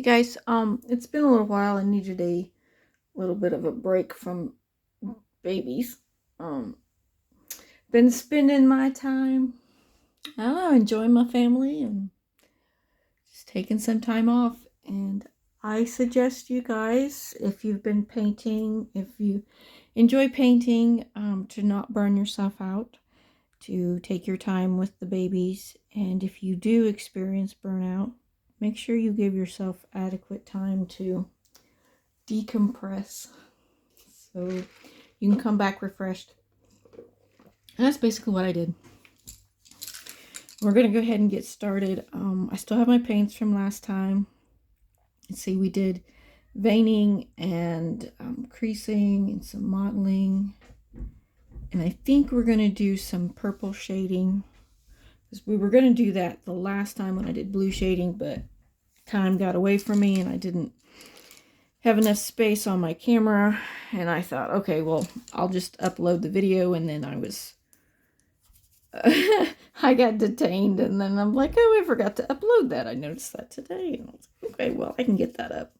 Hey guys, it's been a little while. I needed a little bit of a break from babies. Um, been spending my time, I don't know, enjoying my family and just taking some time off. And I suggest you guys, if you've been painting, if you enjoy painting, to not burn yourself out, to take your time with the babies. And if you do experience burnout, make sure you give yourself adequate time to decompress so you can come back refreshed. And that's basically what I did. We're going to go ahead and get started. I still have my paints from last time. Let's see, we did veining and creasing and some modeling. And I think we're going to do some purple shading, because we were going to do that the last time when I did blue shading, but time got away from me and I didn't have enough space on my camera. And I thought, okay, well, I'll just upload the video. And then I got detained, and then I'm like, oh, I forgot to upload that. I noticed that today. And I was like, okay, well, I can get that up.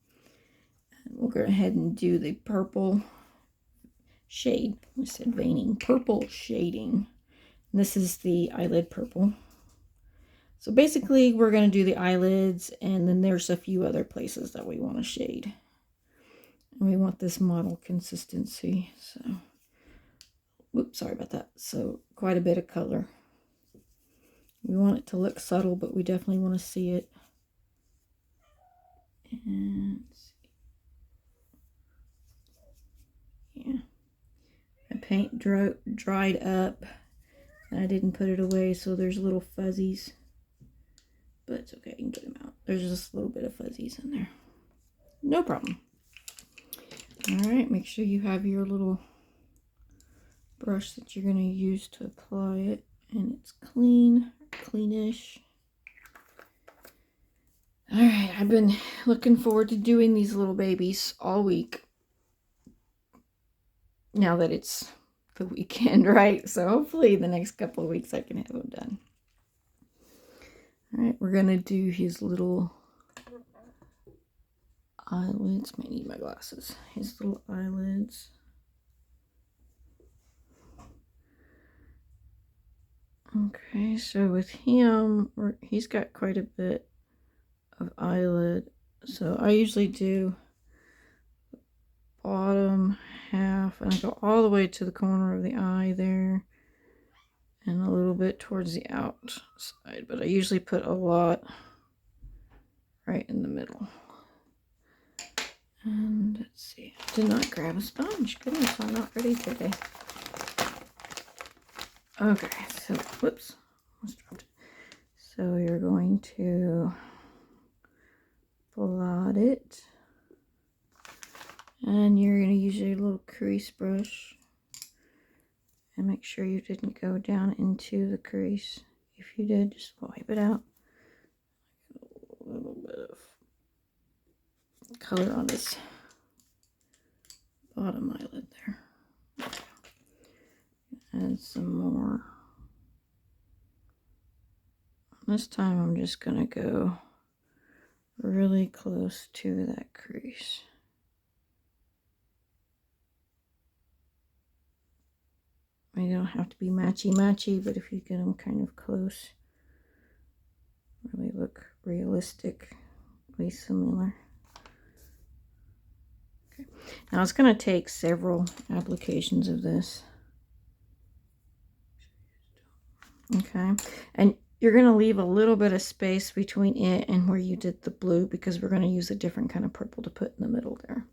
And we'll go ahead and do the purple shade. I said veining. Purple shading. And this is the eyelid purple. So basically, we're going to do the eyelids, and then there's a few other places that we want to shade. And we want this model consistency. So, oops, sorry about that. So, quite a bit of color. We want it to look subtle, but we definitely want to see it. And yeah, my paint dried up, and I didn't put it away, so there's little fuzzies. But it's okay, I can get them out. There's just a little bit of fuzzies in there. No problem. Alright, make sure you have your little brush that you're going to use to apply it, and it's clean, cleanish. Alright, I've been looking forward to doing these little babies all week. Now that it's the weekend, right? So hopefully the next couple of weeks I can have them done. Alright, we're going to do his little eyelids. Might need my glasses. His little eyelids. Okay, so with him, he's got quite a bit of eyelid. So I usually do bottom half, and I go all the way to the corner of the eye there, and a little bit towards the outside, but I usually put a lot right in the middle. And let's see, I did not grab a sponge. Goodness, I'm not ready today. Okay, so whoops, almost dropped it. So you're going to blot it, and you're going to use your little crease brush and make sure you didn't go down into the crease. If you did, just wipe it out. A little bit of color on this bottom eyelid there. Add some more. This time I'm just going to go really close to that crease. They don't have to be matchy-matchy, but if you get them kind of close, really look realistically similar. Okay. Now it's going to take several applications of this. Okay, and you're going to leave a little bit of space between it and where you did the blue, because we're going to use a different kind of purple to put in the middle there.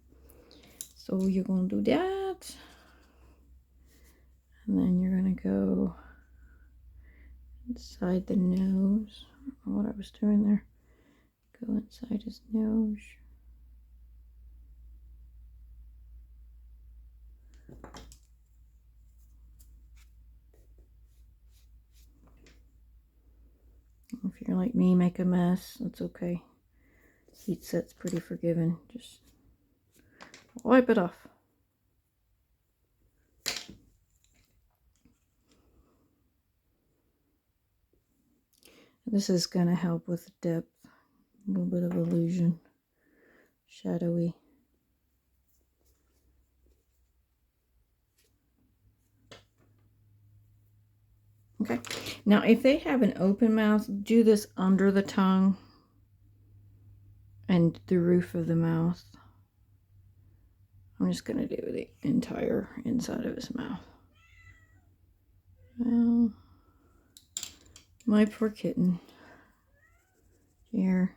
So you're going to do that. And then you're going to go inside the nose. I don't know what I was doing there. Go inside his nose. If you're like me, make a mess, that's okay. Heat set's pretty forgiving. Just wipe it off. This is going to help with depth, a little bit of illusion. shadowy. Okay, now if they have an open mouth, do this under the tongue and the roof of the mouth. I'm just going to do the entire inside of his mouth. Well, my poor kitten. Here.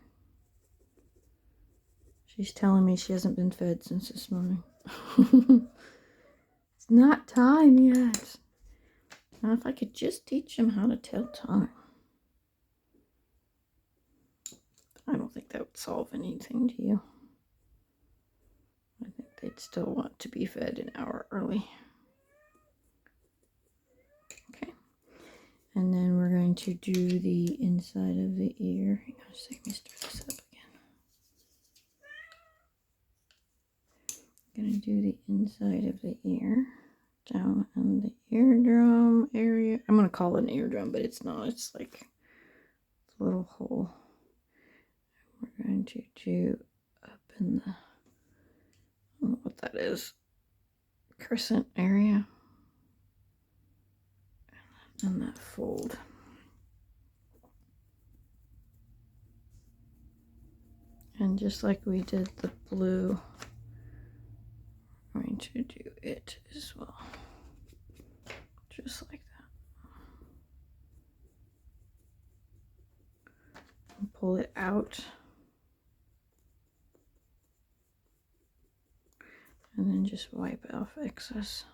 She's telling me she hasn't been fed since this morning. It's not time yet. Now, if I could just teach him how to tell time. I don't think that would solve anything to you. I think they'd still want to be fed an hour early. Okay. And then we're going to do the inside of the ear. Hang on a second, let me start this up again. I'm going to do the inside of the ear. Down in the eardrum area. I'm going to call it an eardrum, but it's not. It's like a little hole. We're going to do up in the, I don't know what that is, crescent area. And that fold. And just like we did the blue, I'm going to do it as well. Just like that. And pull it out. And then just wipe off excess.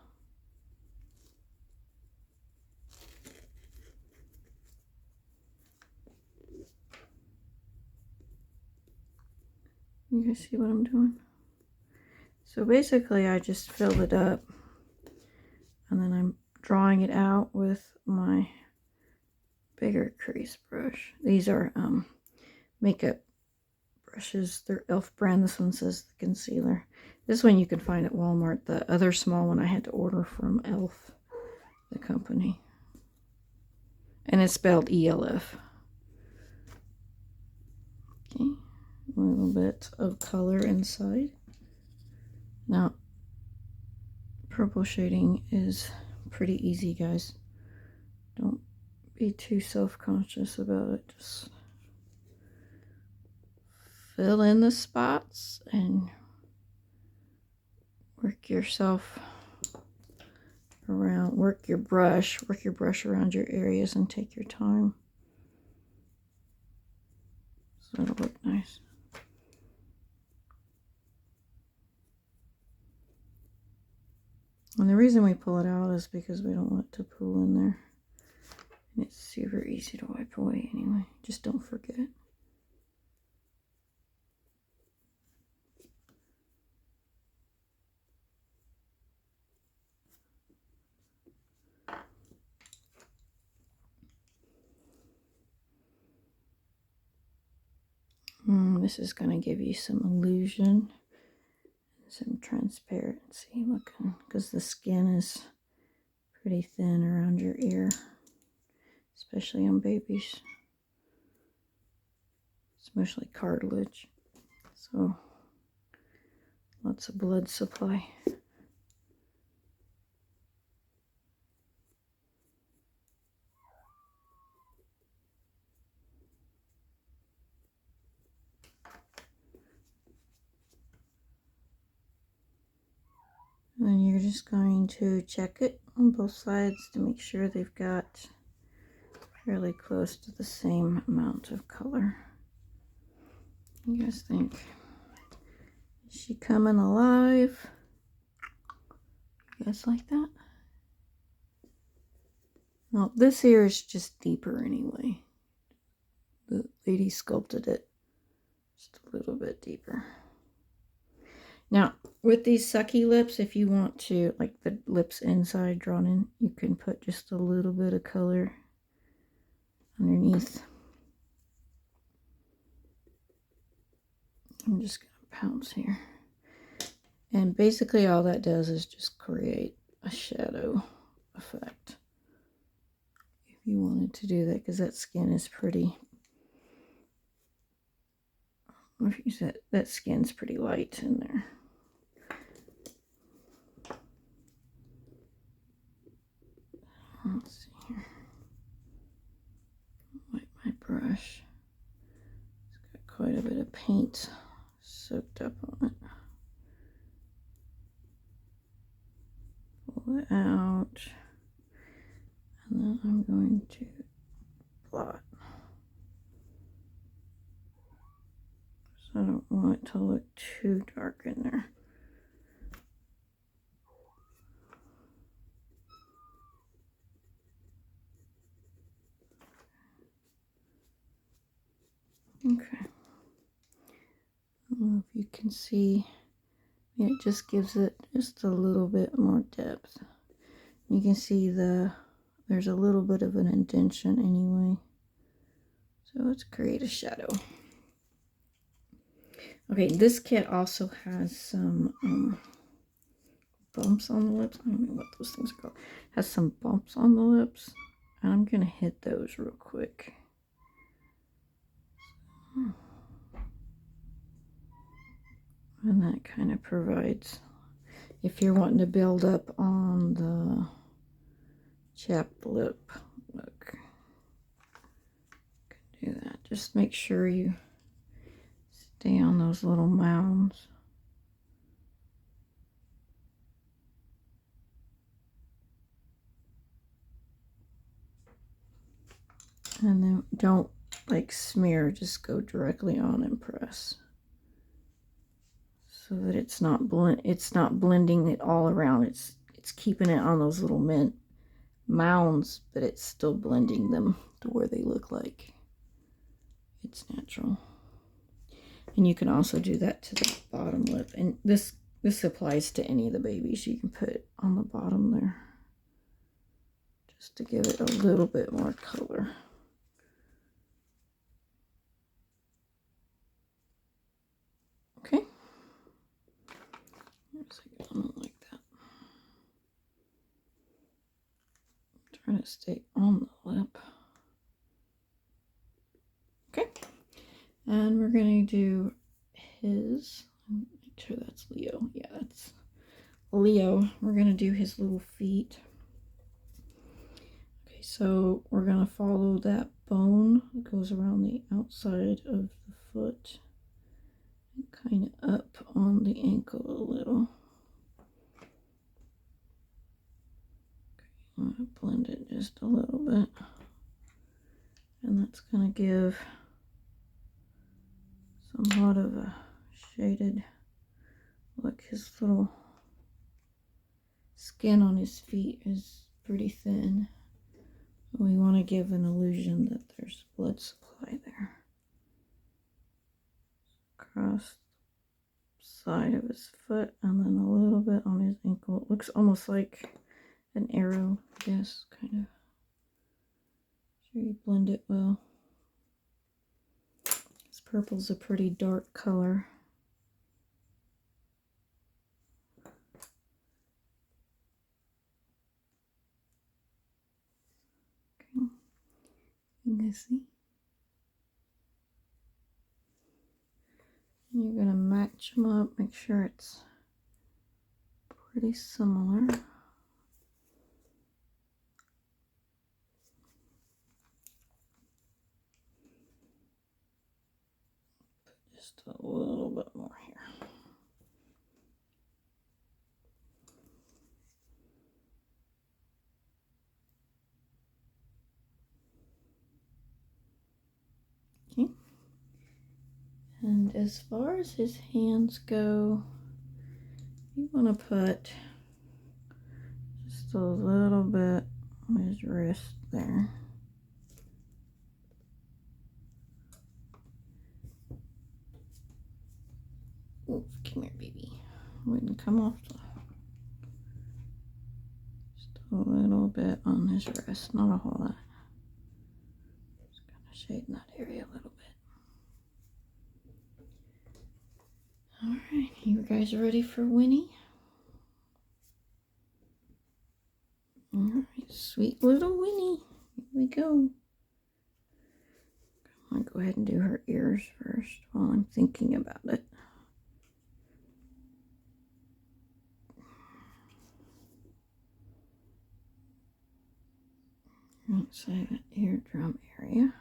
You guys see what I'm doing? So basically I just fill it up and then I'm drawing it out with my bigger crease brush. These are makeup brushes. They're e.l.f. brand. This one says the concealer. This one you can find at Walmart. The other small one I had to order from e.l.f., the company. And it's spelled E-L-F. Okay, a little bit of color inside. Now, purple shading is pretty easy, guys. Don't be too self-conscious about it. Just fill in the spots and work yourself around, work your brush around your areas and take your time. So it'll look nice. And the reason we pull it out is because we don't want it to pool in there. And it's super easy to wipe away anyway. Just don't forget. This is going to give you some illusion, some transparency looking, because the skin is pretty thin around your ear, especially on babies. It's mostly cartilage, so lots of blood supply. And then you're just going to check it on both sides to make sure they've got fairly close to the same amount of color. You guys think? Is she coming alive? You guys like that? No, this here is just deeper anyway. The lady sculpted it just a little bit deeper. Now, with these sucky lips, if you want to, like the lips inside drawn in, you can put just a little bit of color underneath. I'm just going to pounce here. And basically all that does is just create a shadow effect. If you wanted to do that, because that skin is pretty If you said that skin's pretty light in there. Let's see here. Wipe my brush. It's got quite a bit of paint soaked up on it. Pull it out. And then I'm going to blot. So I don't want it to look too dark in there. Okay. I don't know if you can see. It just gives it just a little bit more depth. You can see there's a little bit of an indentation anyway. So let's create a shadow. Okay, this kit also has some bumps on the lips. I don't know what those things are called. Has some bumps on the lips. And I'm going to hit those real quick. And that kind of provides, if you're wanting to build up on the chapped lip look, you can do that. Just make sure you stay on those little mounds. And then don't like smear, just go directly on and press. So that it's not blending it all around. It's keeping it on those little mounds, but it's still blending them to where they look like it's natural. And you can also do that to the bottom lip. And this applies to any of the babies. You can put it on the bottom there, just to give it a little bit more color. Okay. I don't like that. I'm trying to stay on the lip. Okay. And we're going to do his, make sure that's Leo. Yeah, that's Leo. We're going to do his little feet. Okay, so we're going to follow that bone that goes around the outside of the foot and kind of up on the ankle a little. I'm going to blend it just a little bit. And that's going to give somewhat of a shaded look. His little skin on his feet is pretty thin. We want to give an illusion that there's blood supply there. Across the side of his foot and then a little bit on his ankle. It looks almost like an arrow, I guess, kind of. Sure you blend it well. This purple's a pretty dark color. Okay. You can see. You're going to match them up, make sure it's pretty similar. Just a little bit more here. Okay. And as far as his hands go, you want to put just a little bit on his wrist there. Ooh, come here, baby. Wouldn't come off. Just a little bit on his wrist, not a whole lot. Just kind of shading that area a little bit. Alright, you guys ready for Winnie? Alright, sweet little Winnie. Here we go. I'll go ahead and do her ears first while I'm thinking about it. Let's say that eardrum area.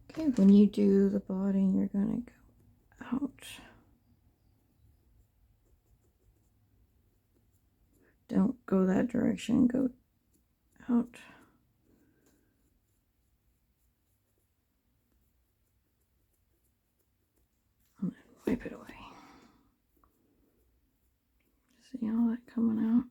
Okay, when you do the body, you're going to go out. Don't go that direction, go out. And then wipe it away. See all that coming out?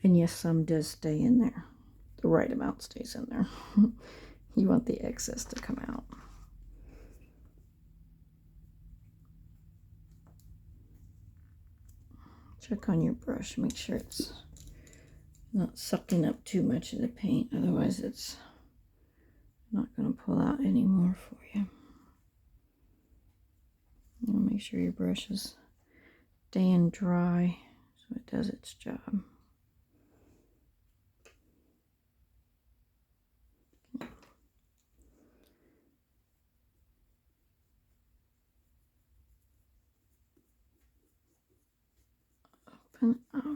And yes, some does stay in there. The right amount stays in there. You want the excess to come out. Check on your brush, make sure it's not sucking up too much of the paint, otherwise it's not going to pull out anymore for you. Make sure your brush is staying dry so it does its job. Open out.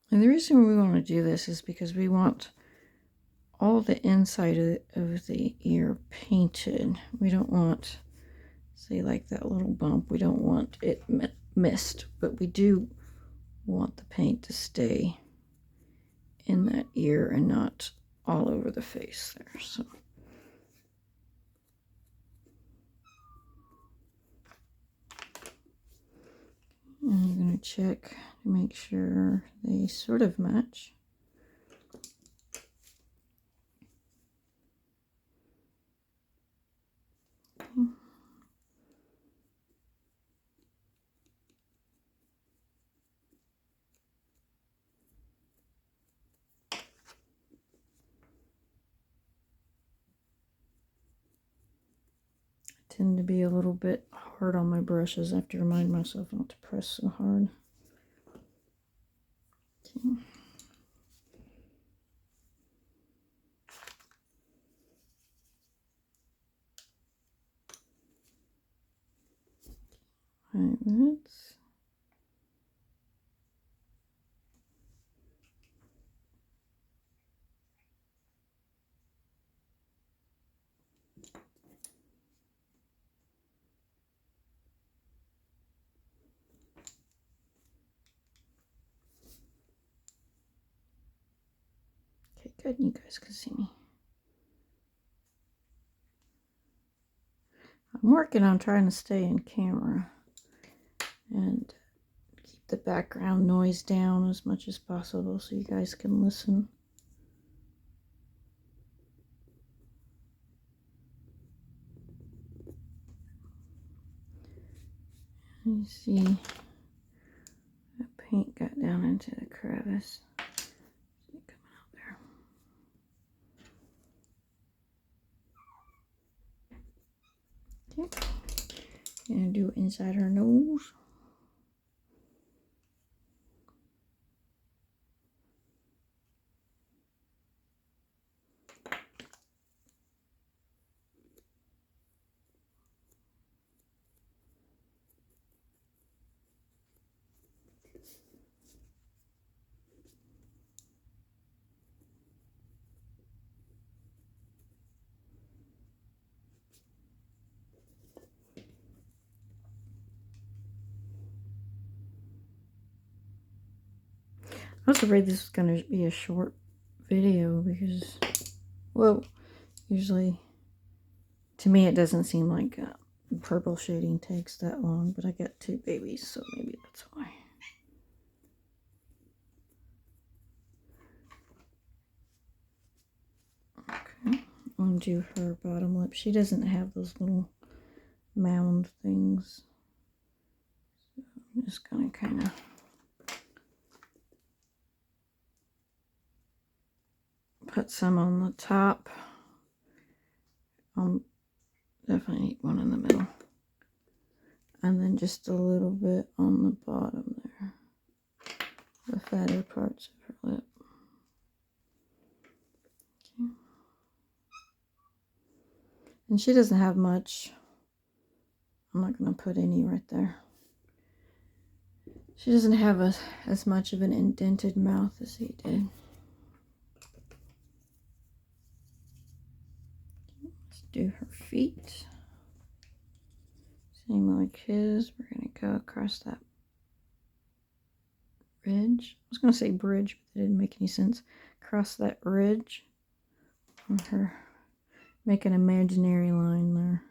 And the reason we want to do this is because we want all the inside of the ear painted. We don't want, say like that little bump, we don't want it missed, but we do want the paint to stay in that ear and not all over the face there. So and I'm going to check to make sure they sort of match. Okay. I tend to be a little bit hard on my brushes. I have to remind myself not to press so hard. Okay. Eyelids. Okay, good. You guys can see me. I'm working on trying to stay in camera and keep the background noise down as much as possible so you guys can listen. You see that paint got down into the crevice. See it coming out there. Okay. Gonna do inside her nose. I was afraid this was going to be a short video because, well, usually to me it doesn't seem like purple shading takes that long, but I got two babies, so maybe that's why. undo her bottom lip. She doesn't have those little mound things. So I'm just gonna kind of put some on the top. Definitely need one in the middle. And then just a little bit on the bottom there. The fatter parts of her lip. Okay. And she doesn't have much. I'm not going to put any right there. She doesn't have as much of an indented mouth as he did. Let's do her feet. Same like his. We're going to go across that ridge. I was going to say bridge, but that didn't make any sense. Across that ridge on her. Make an imaginary line there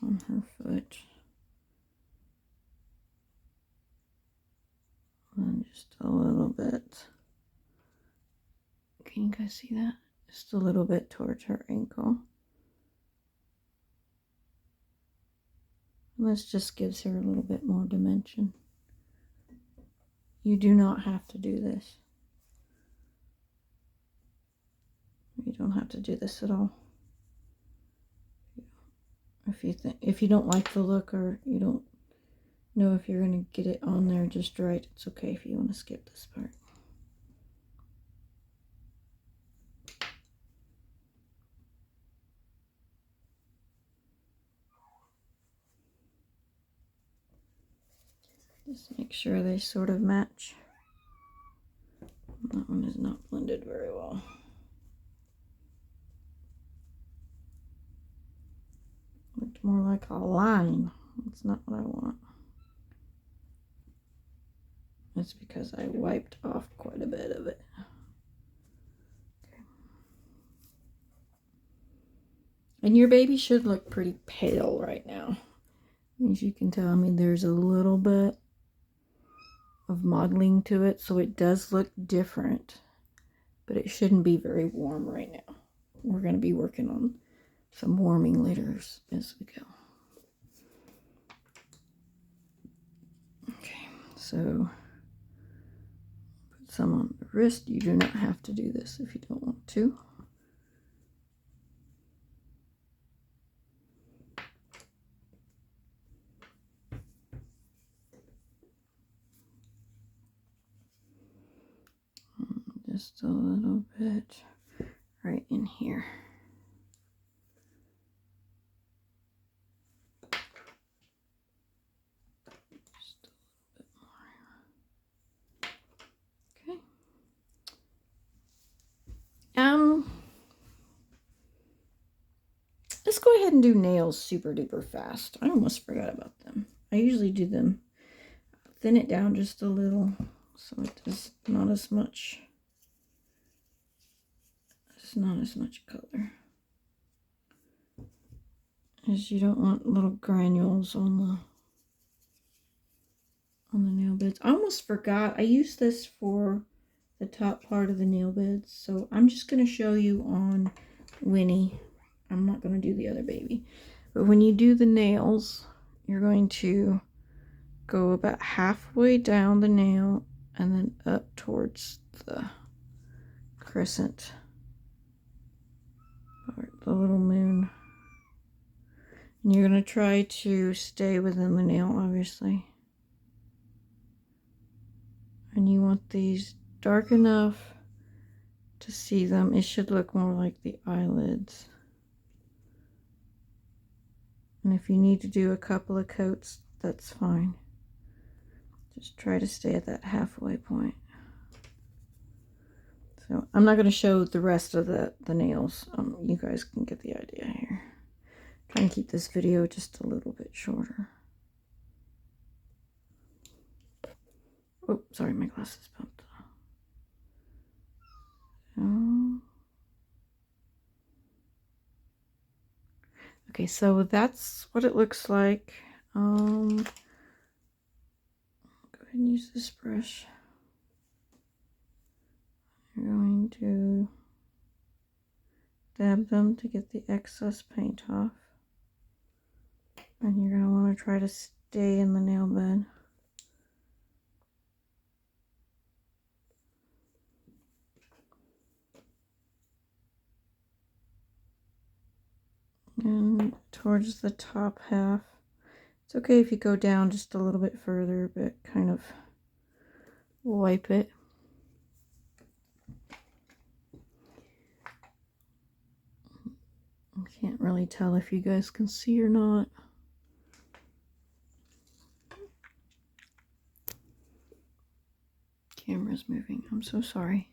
on her foot. And just a little bit. Can you guys see that? Just a little bit towards her ankle. And this just gives her a little bit more dimension. You do not have to do this. You don't have to do this at all. If you don't like the look, or you don't know if you're going to get it on there just right, it's okay if you want to skip this part. Just make sure they sort of match. That one is not blended very well. Looked more like a line. That's not what I want. That's because I wiped off quite a bit of it. Okay. And your baby should look pretty pale right now. As you can tell, I mean, there's a little bit of modeling to it, so it does look different, but it shouldn't be very warm right now. We're going to be working on some warming later as we go. Okay, so put some on the wrist. You do not have to do this if you don't want to. Just a little bit right in here. Just a little bit more. Okay. Let's go ahead and do nails super duper fast. I almost forgot about them. I usually do them, thin it down just a little so it is not as much. It's not as much color, as you don't want little granules on the nail beds. I almost forgot. I used this for the top part of the nail beds, so I'm just going to show you on Winnie. I'm not going to do the other baby, but when you do the nails, you're going to go about halfway down the nail and then up towards the crescent, or the little moon. And you're going to try to stay within the nail, obviously. And you want these dark enough to see them. It should look more like the eyelids. And if you need to do a couple of coats, that's fine. Just try to stay at that halfway point. So I'm not going to show the rest of the nails. You guys can get the idea here. Try and keep this video just a little bit shorter. Oh, sorry, my glasses bumped. Okay, so that's what it looks like. Go ahead and use this brush. You're going to dab them to get the excess paint off. And you're going to want to try to stay in the nail bed. And towards the top half. It's okay if you go down just a little bit further, but kind of wipe it. I can't really tell if you guys can see or not. Camera's moving. I'm so sorry.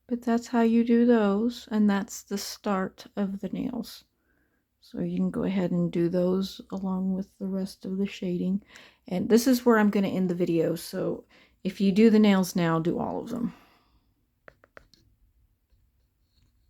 But that's how you do those, and that's the start of the nails. So you can go ahead and do those along with the rest of the shading. And this is where I'm going to end the video, so if you do the nails now, do all of them.